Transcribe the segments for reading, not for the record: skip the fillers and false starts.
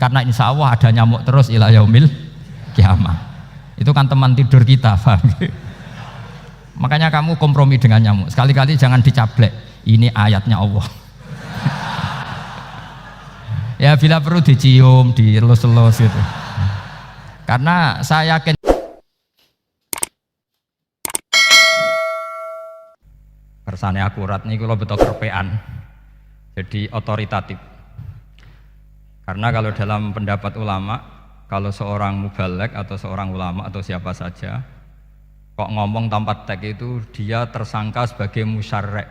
karena insya Allah ada nyamuk terus ila yaumil kiamah. Itu kan teman tidur kita, paham? Makanya kamu kompromi dengan nyamuk, sekali-kali jangan dicablek, ini ayatnya Allah. Ya bila perlu dicium, dielus-elus gitu, karena saya yakin kersane akurat nih kalau betul kerpean, jadi otoritatif. Karena kalau dalam pendapat ulama, kalau seorang mubalek atau seorang ulama atau siapa saja kok ngomong tanpa teks itu dia tersangka sebagai musyarek.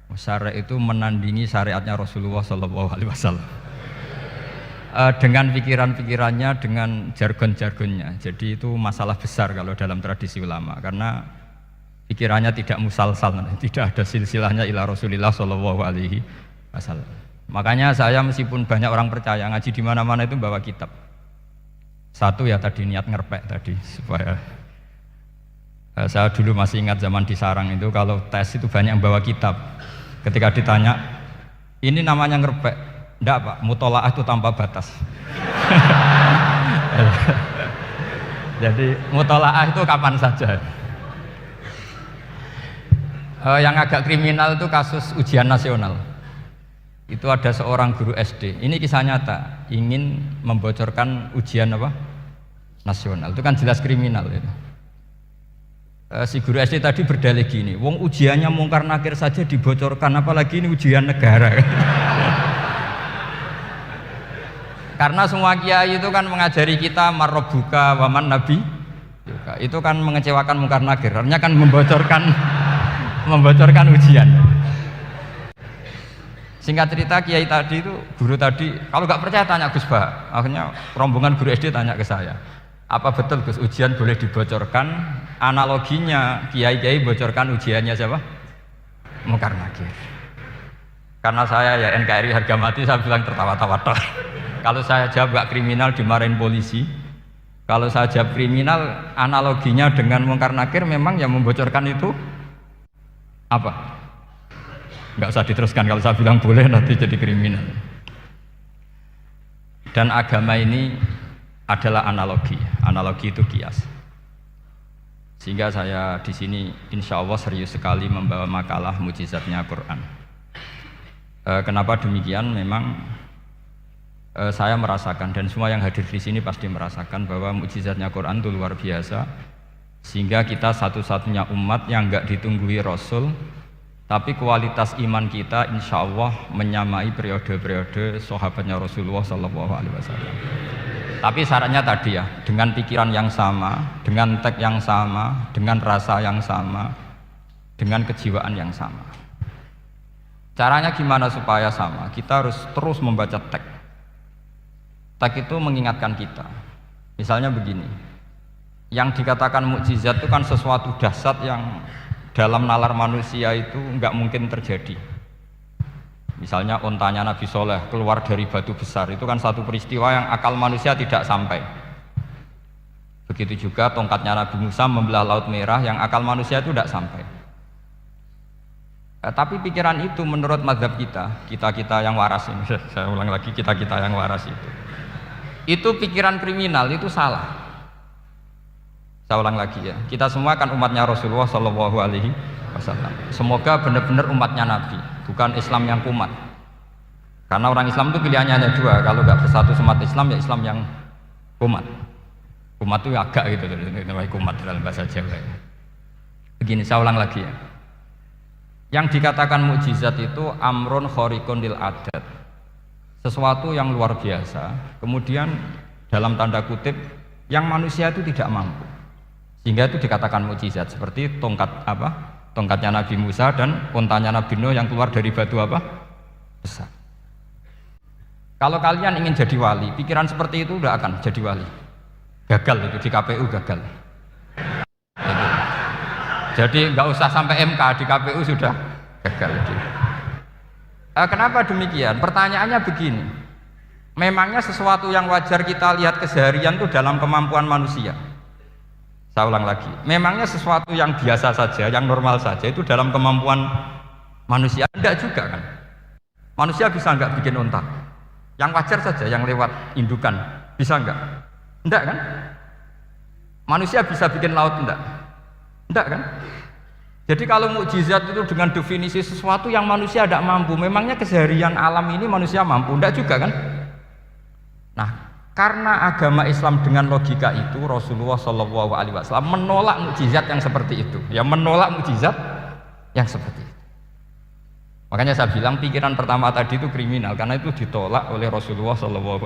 Musyarek itu menandingi syariatnya Rasulullah SAW. Dengan pikiran-pikirannya, dengan jargon-jargonnya. Jadi itu masalah besar kalau dalam tradisi ulama, karena pikirannya tidak musalsal, tidak ada silsilahnya ila Rasulillah SAW. Makanya saya meskipun banyak orang percaya ngaji di mana-mana itu bawa kitab. Satu ya tadi niat ngerpek tadi supaya saya dulu masih ingat zaman di sarang itu kalau tes itu banyak yang bawa kitab. Ketika ditanya ini namanya ngerpek, enggak Pak, mutolaah itu tanpa batas. Jadi mutolaah itu kapan saja. Yang agak kriminal itu kasus ujian nasional. Itu ada seorang guru SD, ini kisah nyata, ingin membocorkan ujian apa? Nasional, itu kan jelas kriminal itu. Si guru SD tadi berdalih gini, wong ujiannya mungkar nakir saja dibocorkan, apalagi ini ujian negara. Karena semua kiai itu kan mengajari kita marrobuka waman nabi, itu kan mengecewakan mungkar nakir, artinya kan membocorkan ujian. Singkat cerita kiai tadi itu, guru tadi, kalau nggak percaya tanya Gus Bah. Akhirnya rombongan guru SD tanya ke saya, apa betul Gus ujian boleh dibocorkan? Analoginya kiai-kiai bocorkan ujiannya siapa? Mungkar nakir. Karena saya ya NKRI harga mati, saya bilang tertawa-tawa. Kalau saya jawab nggak kriminal dimarahin polisi. Kalau saya jawab kriminal, analoginya dengan mungkar nakir memang yang membocorkan itu apa? Nggak usah diteruskan, kalau saya bilang boleh nanti jadi kriminal. Dan agama ini adalah analogi itu kias. Sehingga saya di sini insya Allah serius sekali membawa makalah mukjizatnya Quran. Kenapa demikian? Memang saya merasakan dan semua yang hadir di sini pasti merasakan bahwa mukjizatnya Quran itu luar biasa. Sehingga kita satu-satunya umat yang nggak ditunggui Rasul, tapi kualitas iman kita insya Allah menyamai periode-periode sahabatnya Rasulullah SAW. Tapi syaratnya tadi ya, dengan pikiran yang sama, dengan teks yang sama, dengan rasa yang sama, dengan kejiwaan yang sama. Caranya gimana supaya sama? Kita harus terus membaca teks. Teks itu mengingatkan kita. Misalnya begini, yang dikatakan mukjizat itu kan sesuatu dahsyat yang dalam nalar manusia itu nggak mungkin terjadi. Misalnya ontanya Nabi Soleh keluar dari batu besar, itu kan satu peristiwa yang akal manusia tidak sampai. Begitu juga tongkatnya Nabi Musa membelah Laut Merah, yang akal manusia itu tidak sampai. Tapi pikiran itu menurut mazhab kita yang waras ini, saya ulang lagi, kita yang waras itu pikiran kriminal, itu salah. Saya ulang lagi ya, kita semua kan umatnya Rasulullah SAW. Semoga benar-benar umatnya Nabi, bukan Islam yang kumat. Karena orang Islam itu pilihannya hanya dua, kalau nggak bersatu semat Islam ya Islam yang kumat. Kumat itu agak gitu, namanya kumat dalam bahasa Jawa. Begini, saya ulang lagi ya. Yang dikatakan mukjizat itu amrun khariqun lil adat, sesuatu yang luar biasa, kemudian dalam tanda kutip yang manusia itu tidak mampu. Sehingga itu dikatakan mukjizat, seperti tongkatnya Nabi Musa dan untanya Nabi Nuh yang keluar dari batu apa? Besar. Kalau kalian ingin jadi wali, pikiran seperti itu udah akan jadi wali. Gagal itu di KPU gagal. Jadi nggak usah sampai MK, di KPU sudah gagal. Kenapa demikian? Pertanyaannya begini. Memangnya sesuatu yang wajar kita lihat keseharian itu dalam kemampuan manusia? Saya ulang lagi, memangnya sesuatu yang biasa saja, yang normal saja itu dalam kemampuan manusia? Enggak juga kan. Manusia bisa enggak bikin unta? Yang wajar saja, yang lewat indukan. Bisa enggak? Enggak kan? Manusia bisa bikin laut enggak? Enggak kan? Jadi kalau mukjizat itu dengan definisi sesuatu yang manusia tidak mampu, memangnya keseharian alam ini manusia mampu? Enggak juga kan? Nah, karena agama Islam dengan logika itu, Rasulullah SAW menolak mukjizat yang seperti itu. Ya menolak mukjizat yang seperti itu. Makanya saya bilang pikiran pertama tadi itu kriminal, karena itu ditolak oleh Rasulullah SAW.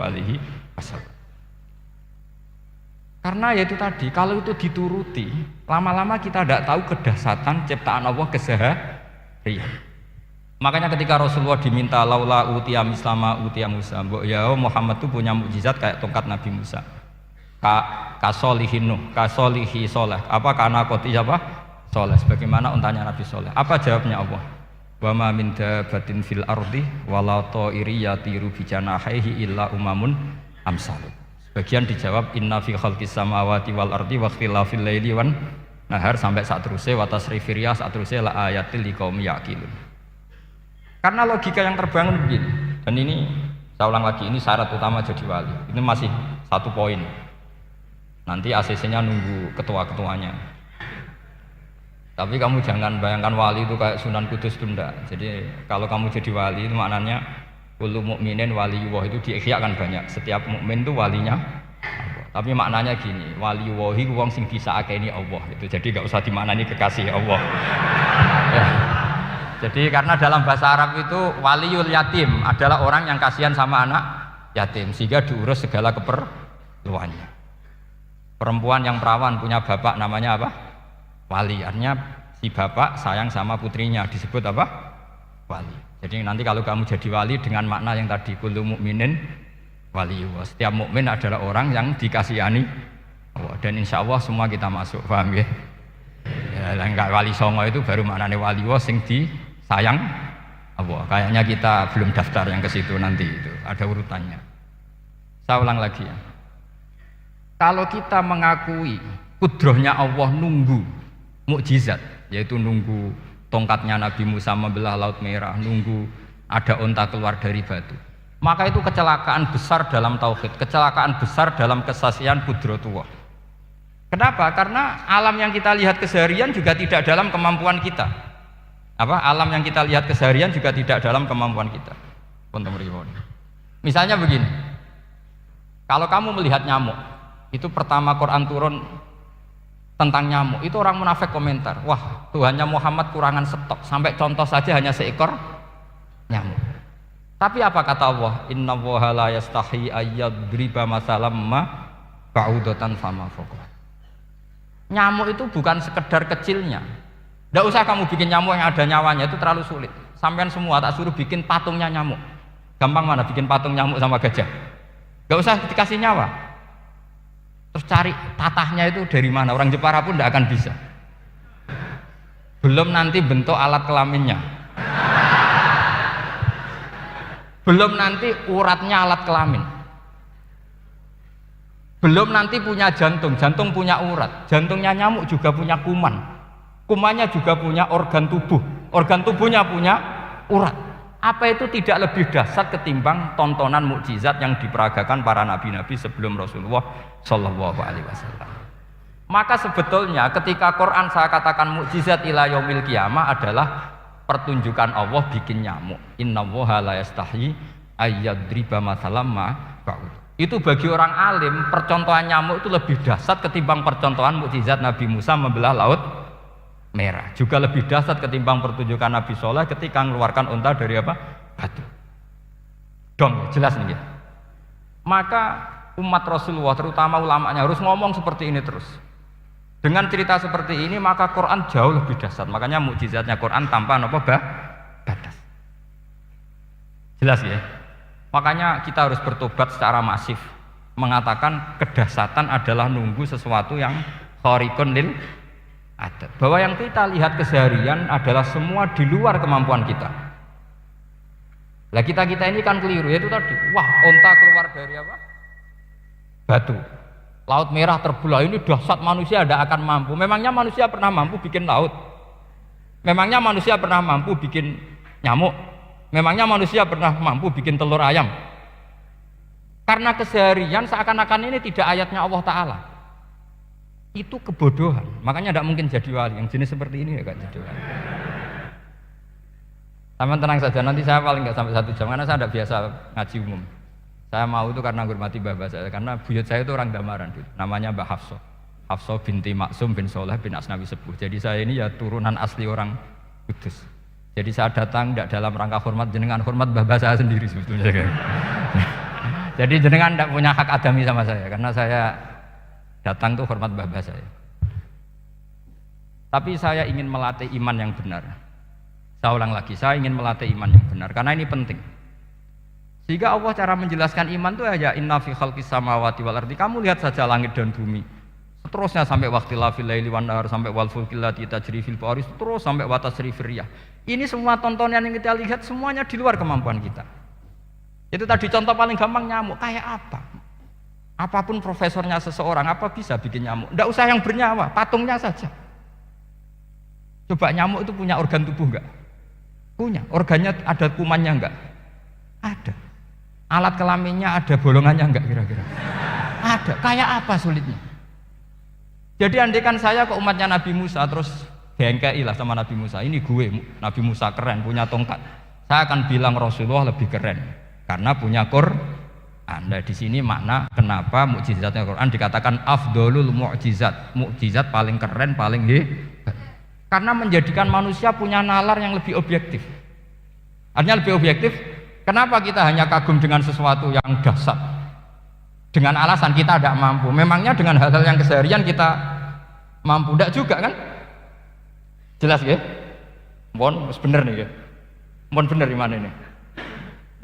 Karena ya itu tadi, kalau itu dituruti, lama-lama kita tidak tahu kedahsyatan ciptaan Allah keseharian. Makanya ketika Rasulullah diminta laula utiya mislama utiya Musa, ya Muhammad itu punya mukjizat kayak tongkat Nabi Musa. Kasolihin Nuh, kasolihi Soleh, apa karena koti apa? Soleh, sebagaimana untanya Nabi Soleh. Apa jawabnya Allah? Wa ma min dabatin fil ardi wala ta'iri yatiru bi janahihi illa umamun amsalukum. Bagian dijawab inna fi khalqis samawati wal ardi wa ikhtilafil laili wan nahar sampai saat terusnya wa tasrifir riyah saat terusnya la ayatil liqaumi yaqilun. Karena logika yang terbangun begini, dan ini saya ulang lagi, ini syarat utama jadi wali. Ini masih satu poin. Nanti ACC-nya nunggu ketua-ketuanya. Tapi kamu jangan bayangkan wali itu kayak Sunan Kudus tunda. Jadi kalau kamu jadi wali itu maknanya kullu mukminin waliyullah itu diikhyakan banyak. Setiap mukmin itu walinya Allah. Tapi maknanya gini, waliyullah itu wong sing disakeni Allah itu. Jadi enggak usah dimaknani kekasih Allah. Ya. Jadi karena dalam bahasa Arab itu waliyul yatim adalah orang yang kasihan sama anak yatim sehingga diurus segala keperluannya. Perempuan yang perawan punya bapak namanya apa? Wali. Artinya si bapak sayang sama putrinya disebut apa? Wali. Jadi nanti kalau kamu jadi wali dengan makna yang tadi kullu mukminin waliyullah. Setiap mukmin adalah orang yang dikasihani Allah. Dan insya Allah semua kita masuk, paham ya? Ya enggak wali songo itu baru maknanya waliyullah sing disayang Allah. Kayaknya kita belum daftar yang ke situ nanti itu. Ada urutannya. Saya ulang lagi ya. Kalau kita mengakui kudrohnya Allah nunggu mukjizat, yaitu nunggu tongkatnya Nabi Musa membelah Laut Merah, nunggu ada onta keluar dari batu, maka itu kecelakaan besar dalam tauhid, kecelakaan besar dalam kesaksian kudratullah. Kenapa? Karena alam yang kita lihat keseharian juga tidak dalam kemampuan kita. Alam yang kita lihat keseharian juga tidak dalam kemampuan kita. Misalnya begini, kalau kamu melihat nyamuk, itu pertama Quran turun tentang nyamuk, itu orang munafik komentar, wah Tuhannya Muhammad kurangan stok, sampai contoh saja hanya seekor nyamuk. Tapi apa kata Allah? Innallaha la yastahi ayyadriba masalam ma ba'udatan fama fawqa. Nyamuk itu bukan sekedar kecilnya. Tidak usah kamu bikin nyamuk yang ada nyawanya, itu terlalu sulit. Sampean semua tak suruh bikin patungnya nyamuk. Gampang mana bikin patung nyamuk sama gajah? Gak usah dikasih nyawa. Terus cari tatahnya itu dari mana, orang Jepara pun tidak akan bisa. Belum nanti bentuk alat kelaminnya, belum nanti uratnya alat kelamin, belum nanti punya jantung, jantung punya urat, jantungnya nyamuk juga punya kuman, kumannya juga punya organ tubuh, organ tubuhnya punya urat. Apa itu tidak lebih dahsyat ketimbang tontonan mukjizat yang diperagakan para nabi-nabi sebelum Rasulullah Shallallahu Alaihi Wasallam? Maka sebetulnya ketika Quran saya katakan mukjizat ila yaumil qiyamah adalah pertunjukan Allah bikin nyamuk. Innallaha la yastahi ayyadriba mathalam ma ba'ud. Itu bagi orang alim percontohan nyamuk itu lebih dahsyat ketimbang percontohan mukjizat Nabi Musa membelah Laut Merah, juga lebih dahsyat ketimbang pertunjukan Nabi Soleh ketika mengeluarkan unta dari apa? Batu. Dong, jelas nih. Maka umat Rasulullah, terutama ulamanya harus ngomong seperti ini terus. Dengan cerita seperti ini, maka Quran jauh lebih dahsyat. Makanya mukjizatnya Quran tanpa apa? Batas. Jelas ya. Makanya kita harus bertobat secara masif, mengatakan kedahsyatan adalah nunggu sesuatu yang khariqun lil ada, bahwa yang kita lihat keseharian adalah semua di luar kemampuan kita. Lah kita ini kan keliru, yaitu tadi, wah onta keluar dari apa? Batu. Laut Merah terbelah, ini dahsyat, manusia tidak akan mampu. Memangnya manusia pernah mampu bikin laut? Memangnya manusia pernah mampu bikin nyamuk? Memangnya manusia pernah mampu bikin telur ayam? Karena keseharian seakan-akan ini tidak ayatnya Allah Ta'ala. Itu kebodohan. Makanya tidak mungkin jadi wali. Yang jenis seperti ini ya gak jadi wali. Sama tenang saja, nanti saya paling nggak sampai 1 jam karena saya tidak biasa ngaji umum. Saya mau itu karena hormati mbah saya, karena buyut saya itu orang Damaran, namanya Mbah Hafsah. Hafsah binti Maksum bin Soleh bin Asnawi Sepuh. Jadi saya ini ya turunan asli orang Kudus. Jadi saya datang tidak dalam rangka hormat jenengan, hormat mbah saya sendiri sebetulnya. Jadi jenengan tidak punya hak adami sama saya, karena saya datang tuh hormat mbah saya. Tapi saya ingin melatih iman yang benar. Saya ulang lagi, saya ingin melatih iman yang benar karena ini penting. Sehingga Allah cara menjelaskan iman itu ya inna fi khalqis samawati wal ardi. Kamu lihat saja langit dan bumi. Seterusnya sampai waqtilafil laili wan nahar, sampai wal fulkil lati tajri fil bahri, terus sampai wa tasrifir riyah. Ini semua tontonan yang kita lihat semuanya di luar kemampuan kita. Itu tadi contoh paling gampang nyamuk, kayak apa? Apapun profesornya seseorang, apa bisa bikin nyamuk? Tidak usah yang bernyawa, patungnya saja. Coba nyamuk itu punya organ tubuh enggak? Punya. Organnya ada kumannya enggak? Ada. Alat kelaminnya ada bolongannya enggak kira-kira? Ada. Kayak apa sulitnya? Jadi andaikan saya ke umatnya Nabi Musa terus bengkei lah sama Nabi Musa, ini gue Nabi Musa keren punya tongkat. Saya akan bilang Rasulullah lebih keren karena punya Quran. Anda di sini makna kenapa mukjizatnya Quran dikatakan afdolul mukjizat, mukjizat paling keren, paling hebat. Karena menjadikan manusia punya nalar yang lebih objektif. Artinya lebih objektif, kenapa kita hanya kagum dengan sesuatu yang dahsyat? Dengan alasan kita tidak mampu. Memangnya dengan hal-hal yang keseharian kita mampu? Tidak juga kan? Jelas ya? Mohon bener nih ya? Mohon bener di mana ini?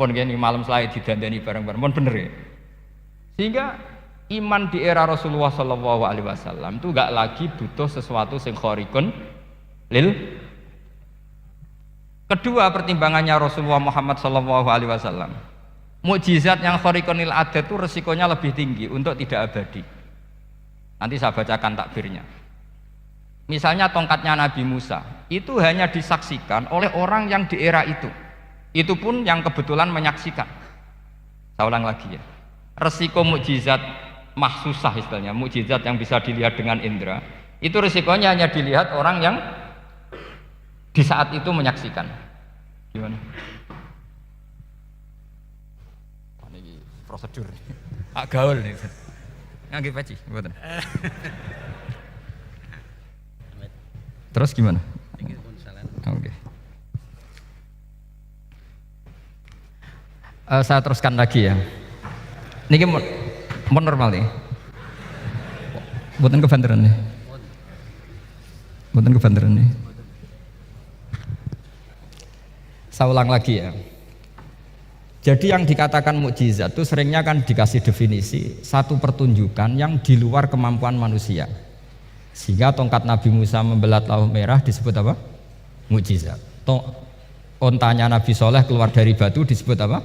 Mohon gini malam selai didandani bareng-bareng. Mohon bener ya? Sehingga iman di era Rasulullah SAW itu gak lagi butuh sesuatu yang khariqun lil. Kedua pertimbangannya Rasulullah Muhammad SAW, mukjizat yang khariqun lil adat itu resikonya lebih tinggi untuk tidak abadi. Nanti saya bacakan takbirnya. Misalnya tongkatnya Nabi Musa itu hanya disaksikan oleh orang yang di era itu pun yang kebetulan menyaksikan. Saya ulang lagi ya, resiko mukjizat mahsusah istilahnya, mukjizat yang bisa dilihat dengan indera, itu resikonya hanya dilihat orang yang di saat itu menyaksikan. Gimana? Ini prosedur. Agak gaul nih. Ngangge peci, mboten. Terus gimana? Oke. Saya teruskan lagi ya. Niki mau normal nih. Mboten kebanteran nih. Mboten kebanteran nih. Saya ulang lagi ya. Jadi yang dikatakan mukjizat itu seringnya kan dikasih definisi satu pertunjukan yang di luar kemampuan manusia. Sehingga tongkat Nabi Musa membelah Laut Merah disebut apa? Mukjizat. Ontanya Nabi Soleh keluar dari batu disebut apa?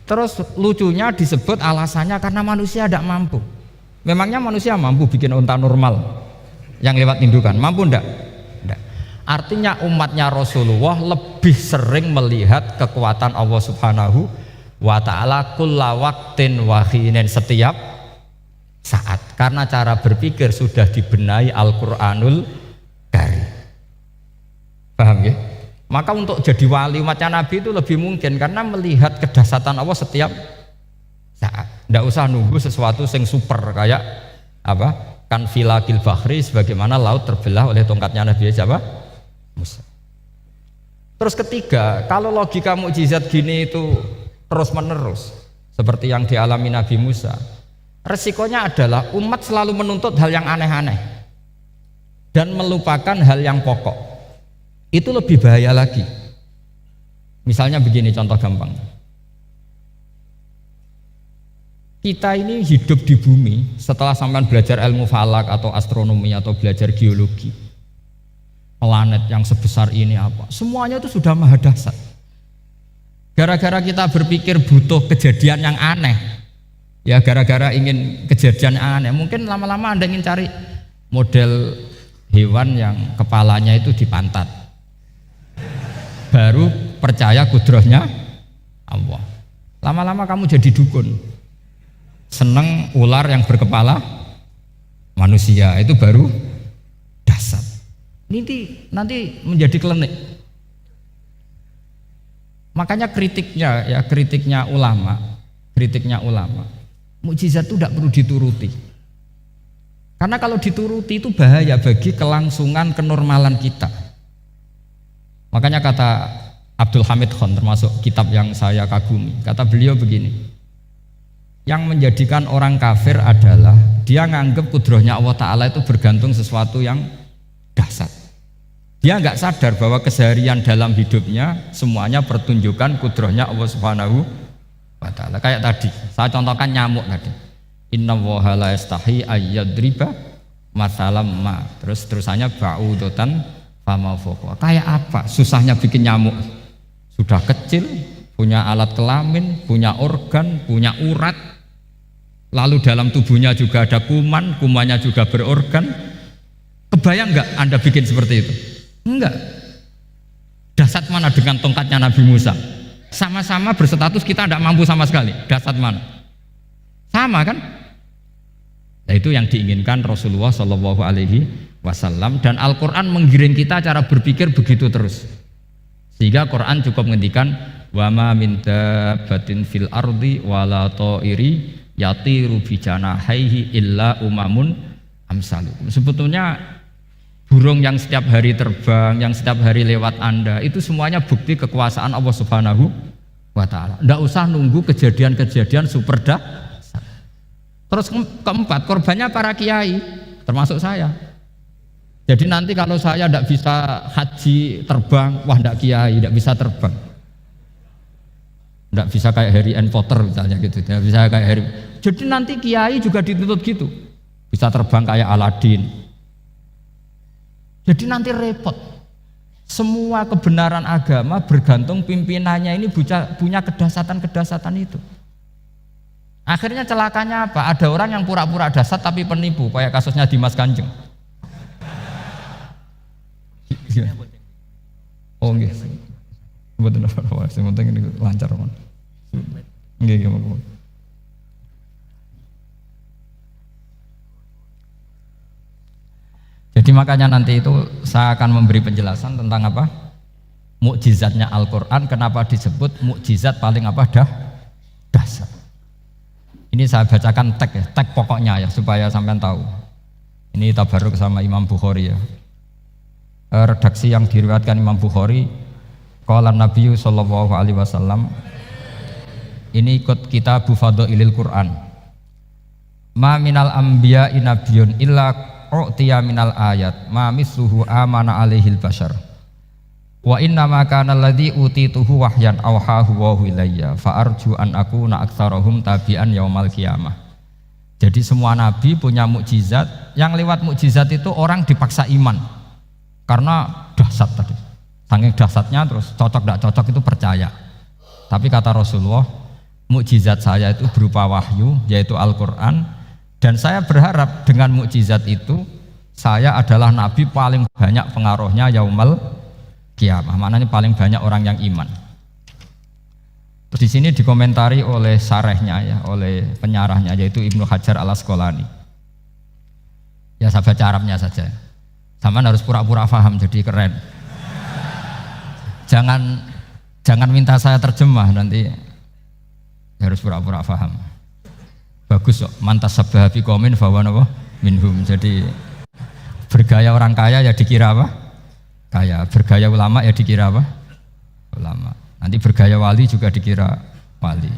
Terus lucunya disebut alasannya karena manusia tidak mampu. Memangnya manusia mampu bikin onta normal yang lewat indukan? Mampu enggak? Enggak. Artinya umatnya Rasulullah lebih sering melihat kekuatan Allah Subhanahu wa ta'ala kulla waqtin wa hinin, setiap saat, karena cara berpikir sudah dibenahi Al-Qur'anul Karim. Paham ya? Maka untuk jadi wali umatnya Nabi itu lebih mungkin karena melihat kedahsyatan Allah setiap saat. Tidak usah nunggu sesuatu yang super kayak apa? Kan filakil bahri, sebagaimana laut terbelah oleh tongkatnya Nabi siapa? Musa. Terus ketiga, kalau logika mukjizat gini itu terus menerus seperti yang dialami Nabi Musa, resikonya adalah umat selalu menuntut hal yang aneh-aneh dan melupakan hal yang pokok. Itu lebih bahaya lagi. Misalnya begini contoh gampang. Kita ini hidup di bumi setelah sampean belajar ilmu falak atau astronomi atau belajar geologi. Planet yang sebesar ini apa? Semuanya itu sudah maha dahsyat. Gara-gara kita berpikir butuh kejadian yang aneh. Ya gara-gara ingin kejadian yang aneh. Mungkin lama-lama Anda ingin cari model hewan yang kepalanya itu di pantat. Baru percaya kudrahnya Allah. Lama-lama kamu jadi dukun. Seneng ular yang berkepala manusia, itu baru dasar. Nanti menjadi klinik. Makanya kritiknya ulama, mukjizat itu tidak perlu dituruti. Karena kalau dituruti itu bahaya bagi kelangsungan kenormalan kita. Makanya kata Abdul Hamid Khan, termasuk kitab yang saya kagumi, kata beliau begini, yang menjadikan orang kafir adalah dia nganggep kudrohnya Allah Ta'ala itu bergantung sesuatu yang dahsyat. Dia nggak sadar bahwa keseharian dalam hidupnya semuanya pertunjukan kudrohnya Allah Subhanahu wa Ta'ala. Kayak tadi, saya contohkan nyamuk tadi. Inna woha la yastahi ayyadriba masalam ma. Terusannya ba'udotan fama fokwa. Kayak apa susahnya bikin nyamuk? Sudah kecil, punya alat kelamin, punya organ, punya urat, lalu dalam tubuhnya juga ada kuman, kumannya juga berorgan. Kebayang nggak Anda bikin seperti itu? Enggak. Dasar mana dengan tongkatnya Nabi Musa? Sama-sama berstatus kita tidak mampu sama sekali. Dasar mana? Sama kan? Nah, itu yang diinginkan Rasulullah Shallallahu Alaihi Wasallam, dan Al-Quran menggiring kita cara berpikir begitu terus. Sehingga Quran cukup menghentikan wa ma min dabbatin fil ardi wala ta'iri yatiru bi janahaihi illa umamun amsalukum. Sebetulnya burung yang setiap hari terbang, yang setiap hari lewat Anda, itu semuanya bukti kekuasaan Allah Subhanahu wa Ta'ala. Tidak usah nunggu kejadian-kejadian super dahsyat. Terus keempat, korbannya para kiai, termasuk saya. Jadi nanti kalau saya tidak bisa haji terbang, wah tidak kiai, tidak bisa terbang, tidak bisa kayak Harry and Potter misalnya gitu, tidak bisa kayak Harry. Jadi nanti kiai juga dituntut gitu, bisa terbang kayak Aladin. Jadi nanti repot. Semua kebenaran agama bergantung pimpinannya ini punya kedahsyatan itu. Akhirnya celakanya apa? Ada orang yang pura-pura dahsyat tapi penipu, kayak kasusnya Dimas Kanjeng. Oh nggih. Mboten apa-apa, sing penting ini lancar mon. Nggih nggih. Jadi makanya nanti itu saya akan memberi penjelasan tentang apa? Mukjizatnya Al-Qur'an, kenapa disebut mukjizat paling dahsyat. Ini saya bacakan tag pokoknya ya supaya sampean tahu. Ini tabarruk sama Imam Bukhari ya. Redaksi yang diriwayatkan Imam Bukhari, qala Nabi sallallahu alaihi wasallam, ini ikut kitab Fadhailil Quran. Ma minal anbiya'i nabiyyun illa u'tiya minal ayat ma misluhu amana alaihil bashar. Wa inna ma kana alladhi utituhu wahyan awhahu wa ilayya fa arju an akuna aktsarahum tabi'an yaumal qiyamah. Jadi semua nabi punya mukjizat, yang lewat mukjizat itu orang dipaksa iman. Karena dahsyat tadi, saking dahsyatnya terus cocok tidak cocok itu percaya. Tapi kata Rasulullah, mukjizat saya itu berupa wahyu, yaitu Al-Quran, dan saya berharap dengan mukjizat itu saya adalah nabi paling banyak pengaruhnya yaumal qiyamah. Maknanya paling banyak orang yang iman. Terus di sini dikomentari oleh syarehnya ya, oleh penyarahnya yaitu Ibnu Hajar Al-Asqalani. Ya saya baca Arabnya saja. Sama harus pura-pura paham jadi keren. Jangan minta saya terjemah nanti harus pura-pura paham. Bagus kok, mantas sabah bi qaumin fa wa minhum. Jadi bergaya orang kaya ya dikira apa? Kaya. Bergaya ulama ya dikira apa? Ulama. Nanti bergaya wali juga dikira wali.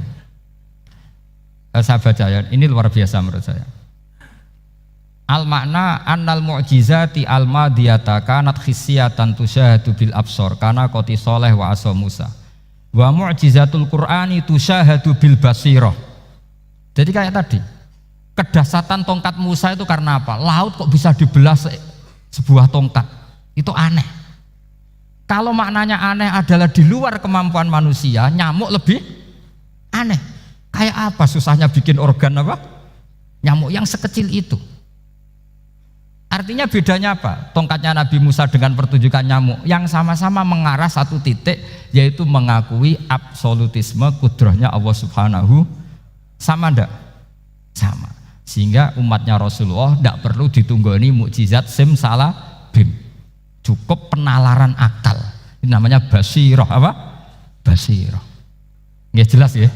Saya baca ya, ini luar biasa menurut saya. Al makna annal mu'jizati al madiyata kanat khissiyatan tusyahadu bil absor kana qoti soleh wa asa Musa wa mu'jizatul Qur'ani tusyahadu bil basirah. Jadi kayak tadi, kedahsyatan tongkat Musa itu karena apa? Laut kok bisa dibelah sebuah tongkat, itu aneh. Kalau maknanya aneh adalah di luar kemampuan manusia, nyamuk lebih aneh. Kayak apa susahnya bikin organ apa? Nyamuk yang sekecil itu. Artinya bedanya apa? Tongkatnya Nabi Musa dengan pertunjukan nyamuk yang sama-sama mengarah satu titik, yaitu mengakui absolutisme kudrahnya Allah Subhanahu. Sama ndak? Sama. Sehingga umatnya Rasulullah tidak perlu ditunggoni mukjizat simsalabim. Cukup penalaran akal. Ini namanya basirah apa? Basirah. Nggih jelas ya?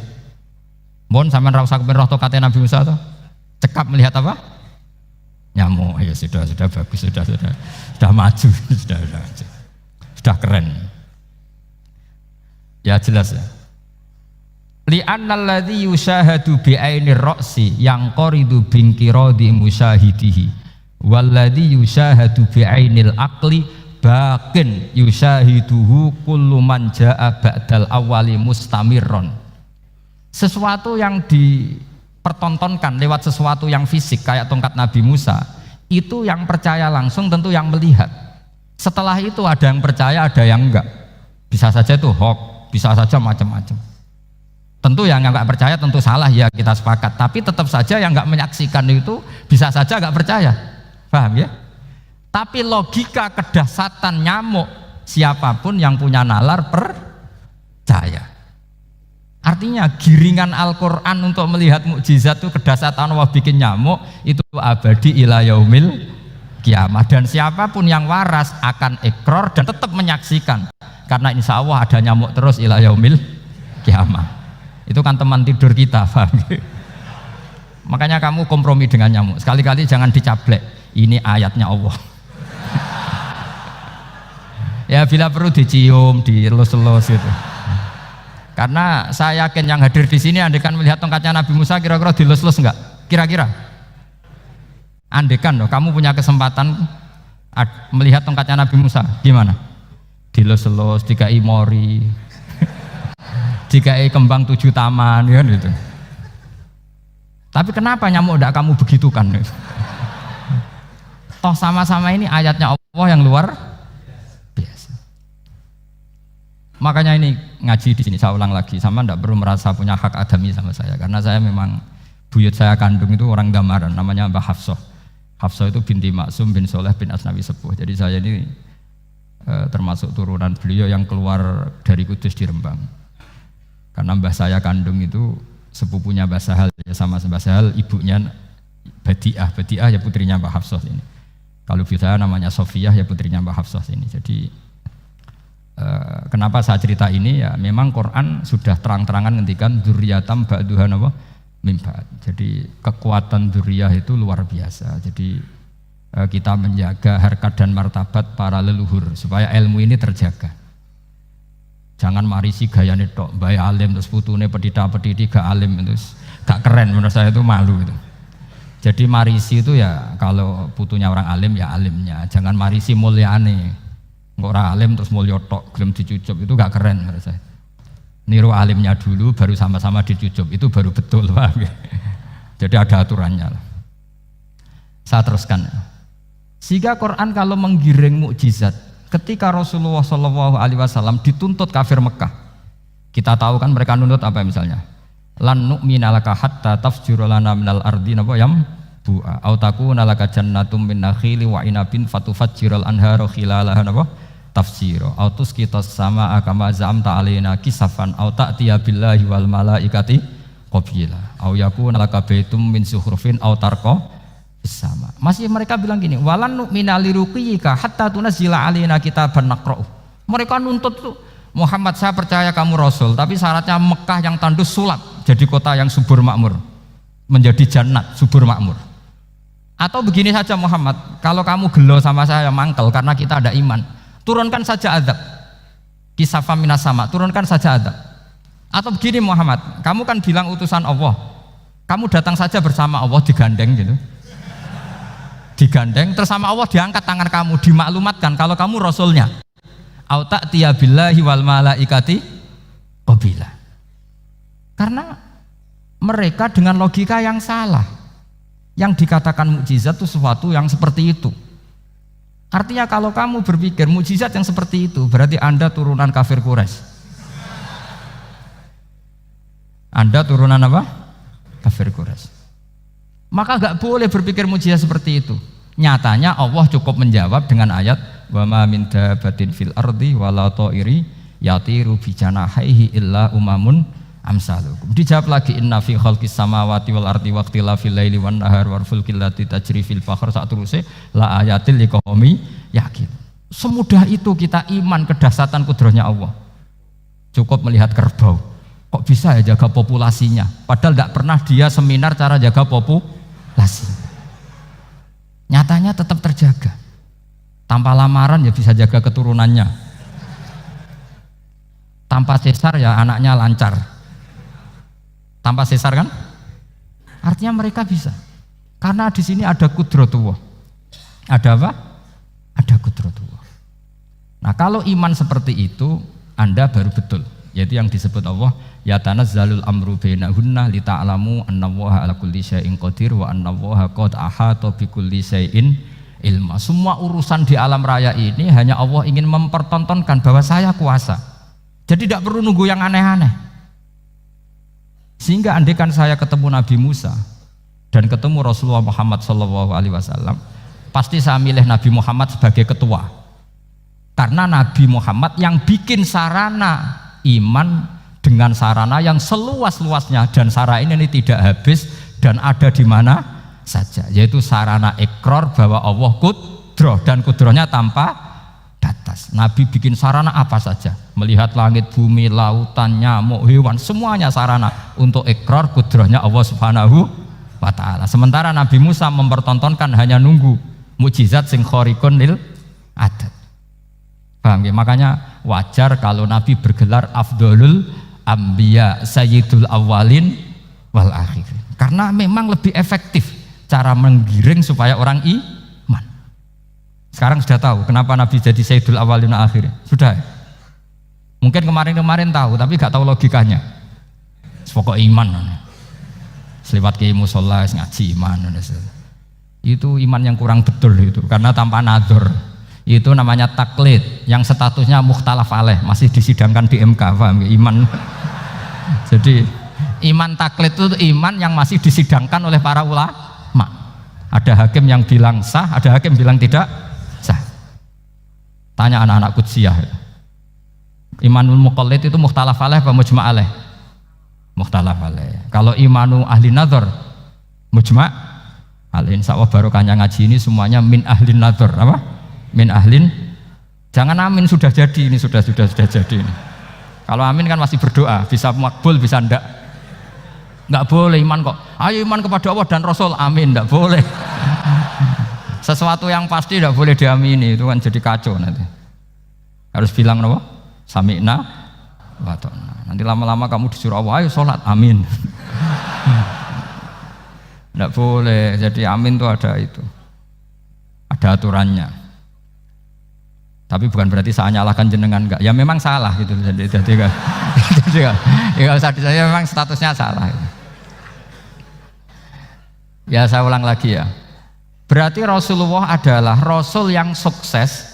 Mohon sampean ra usah kepen roh tongkatnya Nabi Musa toh. Cekap melihat apa? Nyamuk. Ya sudah bagus, sudah maju, sudah keren. Ya jelas ya. Li'annal ladzi yusyahadu bi'ainir ra'si yang qaridu bingkiradi musyahidihi walladzi yusyahadu bi'ainil aqli baqin yusyahiduhu kullu man jaa ba'dal awwali mustamirron. Sesuatu yang dipertontonkan lewat sesuatu yang fisik kayak tongkat Nabi Musa, itu yang percaya langsung tentu yang melihat. Setelah itu ada yang percaya, ada yang enggak. Bisa saja itu hoax, bisa saja macam-macam. Tentu yang enggak percaya tentu salah, ya kita sepakat. Tapi tetap saja yang enggak menyaksikan itu bisa saja enggak percaya. Paham ya? Tapi logika kedahsyatan nyamuk, siapapun yang punya nalar percaya. Artinya giringan Al-Quran untuk melihat mukjizat itu kedahsyatan Allah bikin nyamuk itu abadi ila yaumil kiamah, dan siapapun yang waras akan ikrar dan tetap menyaksikan, karena insya Allah ada nyamuk terus ila yaumil kiamah. Itu kan teman tidur kita, paham? Makanya kamu kompromi dengan nyamuk, sekali-kali jangan dicablek, ini ayatnya Allah. Ya bila perlu dicium, dilus-lus gitu. Karena saya yakin yang hadir di sini andekan melihat tongkatnya Nabi Musa kira-kira dilus-lus enggak? Kira-kira? Andekan loh, kamu punya kesempatan melihat tongkatnya Nabi Musa, gimana? Dilus-lus, dikai mori, dikai kembang 7 taman, kan gitu. Tapi kenapa nyamuk enggak kamu begitukan? Toh sama-sama ini ayatnya Allah yang luar biasa. Makanya ini ngaji di sini saya ulang lagi, sama ndak perlu merasa punya hak adami sama saya, karena saya memang buyut saya kandung itu orang Gamaran, namanya Mbah Hafsah. Hafsah itu binti Maksum bin Soleh bin Asnawi Sepuh. Jadi saya ini termasuk turunan beliau yang keluar dari Kudus di Rembang. Karena mbah saya kandung itu sepupunya Mbah Sahal, ya sama Mbah Sahal, ibunya Badiah. Badiah ya putrinya Mbah Hafsah ini. Kalau ibu saya namanya Sofiyah, ya putrinya Mbah Hafsah ini. Jadi kenapa saya cerita ini, ya memang Quran sudah terang-terangan ngendikan dzurriyatam ba'duhan apa mimba. Jadi kekuatan dzurriyah itu luar biasa. Jadi kita menjaga harkat dan martabat para leluhur supaya ilmu ini terjaga. Jangan marisi gayane tok, bae alim terus putune pedita-pediti gak alim terus gak keren, menurut saya itu malu itu. Jadi marisi itu ya kalau putunya orang alim ya alimnya, jangan marisi mulyane. Ora alim terus mulya tok gelem dicucup, itu gak keren menurut saya. Niru alimnya dulu baru sama-sama dicucup, itu baru betul, Pak. Jadi ada aturannya. Saya teruskan. Sehingga Quran kalau menggiring mukjizat, ketika Rasulullah SAW dituntut kafir Mekah, kita tahu kan mereka nuntut apa misalnya? Lan nu'mina laka hatta tafjura lana minal ardi napa yam bu'a au takuna laka jannatum min nakhili wa inabin fatufajjiral anhara khilalaha napa tafsiro autus kita sama akama zamta alaina kisafan au ta'tiya billahi wal malaikati qabila au yakuna laka baitum min zuhrufin au tarqa sama. Masih mereka bilang gini, walan nu'mina liruqiyika hatta tunzila alaina kitaban naqra'u. Mereka nuntut tuh, Muhammad saya percaya kamu rasul, tapi syaratnya Mekah yang tandus sulap jadi kota yang subur makmur, menjadi jannat subur makmur. Atau begini saja Muhammad, kalau kamu gelo sama saya mangkel karena kita ada iman, turunkan saja azab. Kisafam minas sama, turunkan saja azab. Atau begini Muhammad, kamu kan bilang utusan Allah, kamu datang saja bersama Allah digandeng gitu. Digandeng terus sama Allah diangkat tangan kamu, dimaklumatkan kalau kamu rasulnya. Au ta'tiya billahi wal malaikati qabila. Karena mereka dengan logika yang salah. Yang dikatakan mukjizat itu sesuatu yang seperti itu. Artinya kalau kamu berpikir mukjizat yang seperti itu, berarti Anda turunan kafir Quraisy. Anda turunan apa? Kafir Quraisy. Maka gak boleh berpikir mukjizat seperti itu. Nyatanya Allah cukup menjawab dengan ayat wa ma min dabatin fil ardi wala ta'iri yatiru bi janahihi illa umamun amsalukum. Dijawab lagi inna fi khalqis samawati wal ardi waqtilafil laili wan nahar wal fulkil lati tajri fil bahr sak teruse la ayatil liqaumi yakin. Semudah itu kita iman kedahsyatan kudrahnya Allah. Cukup melihat kerbau, kok bisa ya jaga populasinya, padahal tidak pernah dia seminar cara jaga populasi. Nyatanya tetap terjaga. Tanpa lamaran ya bisa jaga keturunannya. Tanpa sesar ya anaknya lancar. Tanpa sesar kan? Artinya mereka bisa. Karena di sini ada kudratullah. Ada apa? Ada kudratullah. Nah, kalau iman seperti itu Anda baru betul, yaitu yang disebut Allah ya tanazzalul amru bainahunna lita'lamu annallaha ala kulli syai'in qadir wa annallaha qad ahata bi kulli syai'in ilma. Semua urusan di alam raya ini hanya Allah ingin mempertontonkan bahwa saya kuasa. Jadi tidak perlu nunggu yang aneh-aneh. Sehingga andaikan saya ketemu Nabi Musa dan ketemu Rasulullah Muhammad SAW, pasti saya milih Nabi Muhammad sebagai ketua. Karena Nabi Muhammad yang bikin sarana iman dengan sarana yang seluas-luasnya, dan sarana ini tidak habis dan ada di mana saja, yaitu sarana ikrar bahwa Allah kudroh dan kudrohnya tanpa batas. Nabi bikin sarana apa saja, melihat langit, bumi, lautan, nyamuk, hewan, semuanya sarana untuk ikrar kudrohnya Allah Subhanahu wa ta'ala. Sementara Nabi Musa mempertontonkan hanya nunggu mukjizat sing khariqun lil adat. Paham ya? Makanya wajar kalau Nabi bergelar Afdholul Anbiya Sayyidul Awwalin wal Akhirin. Karena memang lebih efektif cara menggiring supaya orang iman. Sekarang sudah tahu kenapa Nabi jadi Sayyidul Awwalin wal Akhirin? Sudah ya? Mungkin kemarin tahu tapi gak tahu logikanya. Pokok iman. Seliwat ke musola ngaji iman. Itu iman yang kurang betul itu, karena tanpa nador. Itu namanya taklid yang statusnya mukhtalaf alaih, masih disidangkan di MK, paham ya? Iman. Jadi iman taklid itu iman yang masih disidangkan oleh para ulama. Ada hakim yang bilang sah, ada hakim bilang tidak sah. Tanya anak-anak Qudsiyah. Imanul muqallid itu mukhtalaf alaih apa mujma' alaih? Mukhtalaf alaih. Kalau imanu ahli nadhar mujma' alaih. Insyaallah barokahnya ngaji ini semuanya min ahli nadhar, apa? Min ahlin, jangan amin sudah jadi, ini sudah jadi ini. Kalau amin kan masih berdoa, bisa makbul bisa ndak boleh iman kok. Ayo iman kepada Allah dan Rasul, amin, ndak boleh. Sesuatu yang pasti ndak boleh diamini, itu kan jadi kacau nanti. Harus bilang apa? Sami'na wa ta'na. Nanti lama-lama kamu disuruh Allah, ayo sholat, amin. Ndak boleh, jadi amin itu ada aturannya. Tapi bukan berarti saya nyalahkan jenengan, enggak. Ya memang salah gitu. Jadi enggak usah disayang, memang statusnya salah. Ya saya ulang lagi ya. Berarti Rasulullah adalah Rasul yang sukses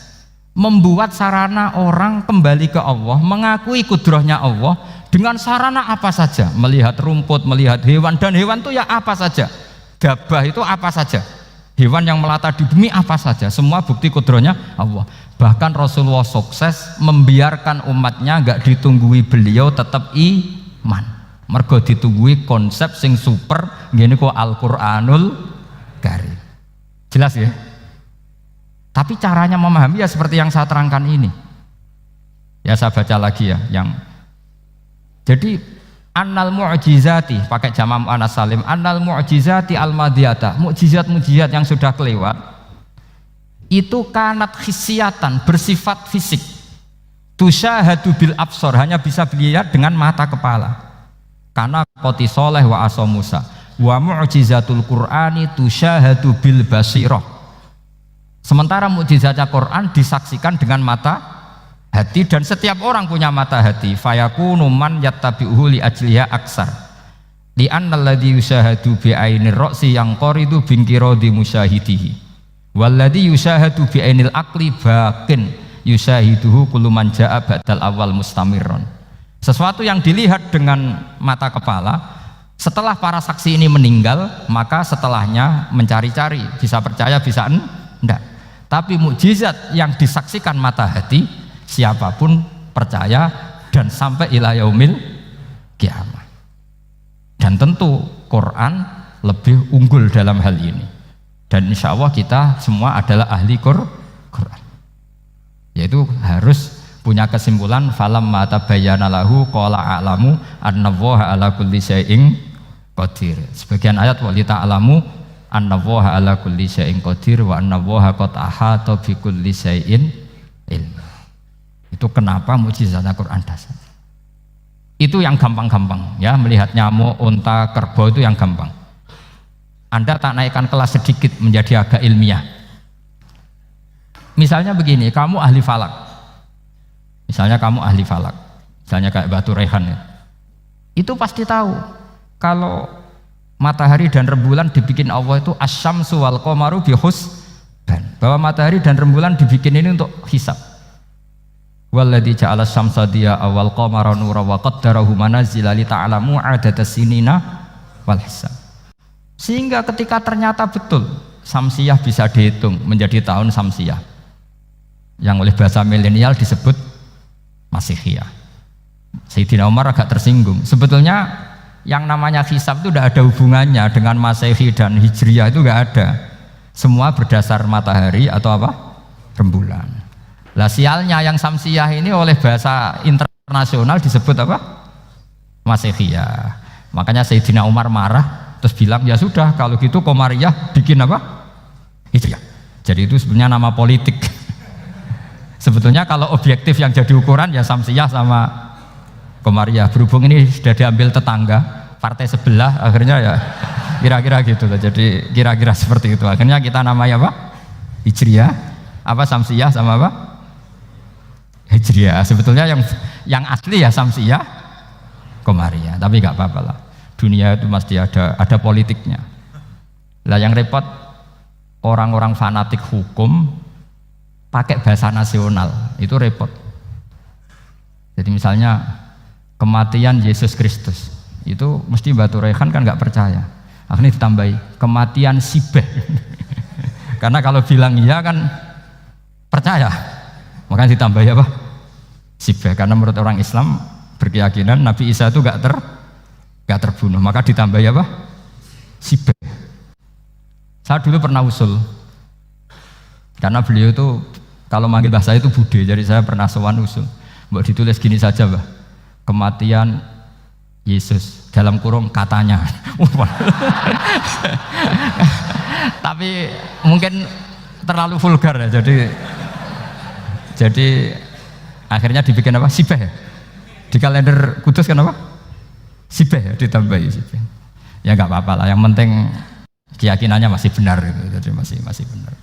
membuat sarana orang kembali ke Allah, mengakui kudrohnya Allah dengan sarana apa saja. Melihat rumput, melihat hewan, dan hewan itu ya apa saja. Gabah itu apa saja. Hewan yang melata di bumi apa saja, semua bukti kudrohnya Allah. Bahkan Rasulullah sukses membiarkan umatnya enggak ditunggui beliau tetap iman. Mergo ditunggui konsep sing super ngene kok Al-Qur'anul Karim. Jelas ya? Tapi caranya memahami ya seperti yang saya terangkan ini. Ya saya baca lagi ya yang jadi annal mu'jizati pakai jamak muannas salim, annal mu'jizati al-madiyata, mukjizat-mukjizat yang sudah kelewat itu kanat khisiatan, bersifat fisik, tusyahadu bil absor, hanya bisa dilihat dengan mata kepala, karena qoti soleh wa aso Musa wa mu'jizatul Qur'ani tusyahadu bil basirah. Sementara mukjizatnya Quran disaksikan dengan mata hati, dan setiap orang punya mata hati. Fayakunu man yattabi'uhu li ajliha aksar li annal ladzi yusyahadu bi ainir ra'si yang qaridu bingkirodi musyahidihi walladzi yusyahadu bi ainil aqli baqin yusyahiduhu kullu man jaa badal awal mustamirron. Sesuatu yang dilihat dengan mata kepala Setelah para saksi ini meninggal, maka setelahnya mencari-cari, bisa percaya, bisa enggak. Tapi mukjizat yang disaksikan mata hati, siapapun percaya dan sampai ila yaumil kiamah. Dan tentu Quran lebih unggul dalam hal ini. Dan insya Allah kita semua adalah ahli Quran. Yaitu harus punya kesimpulan falam mata bayana lahu qala a'lamu annallaha ala kulli syai'in qadir. Sebagian ayat wa li ta'lamu annallaha ala kulli syai'in qadir wa annallaha qad ahata bi kulli syai'in ilma. Itu kenapa mukjizatnya Quran dasar. Itu yang gampang-gampang ya, melihat nyamuk, unta, kerbau itu yang gampang. Anda tak naikkan kelas sedikit menjadi agak ilmiah. Misalnya begini, kamu ahli falak. Misalnya kayak Batu Rehan ya. Itu pasti tahu kalau matahari dan rembulan dibikin Allah itu asyamsu wal qamaru bihusban. Bahwa matahari dan rembulan dibikin ini untuk hisab. Walladzi ja'ala syamsa diya'a wal qamara nura wa qaddarahu manazila li ta'lamu 'adadas sinina wal hisab. Sehingga ketika ternyata betul Samsiyah bisa dihitung menjadi tahun Samsiyah yang oleh bahasa milenial disebut Masihiyah. Sayyidina Umar agak tersinggung. Sebetulnya yang namanya hisab itu tidak ada hubungannya dengan Masehi dan Hijriyah, itu tidak ada. Semua berdasar matahari atau apa? Rembulan. Lah sialnya yang Samsiyah ini oleh bahasa internasional disebut apa? Masihiyah. Makanya Sayyidina Umar marah terus bilang ya sudah kalau gitu Qamariyah bikin apa? Hijriyah. Jadi itu sebenarnya nama politik. Sebetulnya kalau objektif yang jadi ukuran ya Samsiyah sama Qamariyah. Berhubung ini sudah diambil tetangga partai sebelah, akhirnya ya kira-kira gitu loh. Jadi kira-kira seperti itu. Akhirnya kita namanya apa? Hijriyah, apa Samsiyah sama apa? Hijriyah. Sebetulnya yang asli ya Samsiyah, Qamariyah. Tapi nggak apa-apa lah. Dunia itu mesti ada politiknya. Lah yang repot orang-orang fanatik hukum pakai bahasa nasional, itu repot. Jadi misalnya kematian Yesus Kristus, itu mesti Batu Rehan kan nggak percaya. Akhirnya ditambahi kematian Sibeh. Karena kalau bilang iya kan percaya, makanya ditambahi apa? Sibeh. Karena menurut orang Islam berkeyakinan Nabi Isa itu nggak terbunuh, maka ditambahi apa? Sibeh. Saya dulu pernah usul, karena beliau itu kalau manggil bahasa itu Bude, jadi saya pernah sowan usul. Mbok ditulis gini saja, Mbah. Kematian Yesus dalam kurung katanya. Tapi mungkin terlalu vulgar ya, jadi akhirnya dibikin apa? Sibeh ya? Di kalender Kudus kan apa? Sibeh ya, ditambahi Sibeh. Ya nggak apa-apa lah, yang penting keyakinannya masih benar gitu. Jadi masih benar.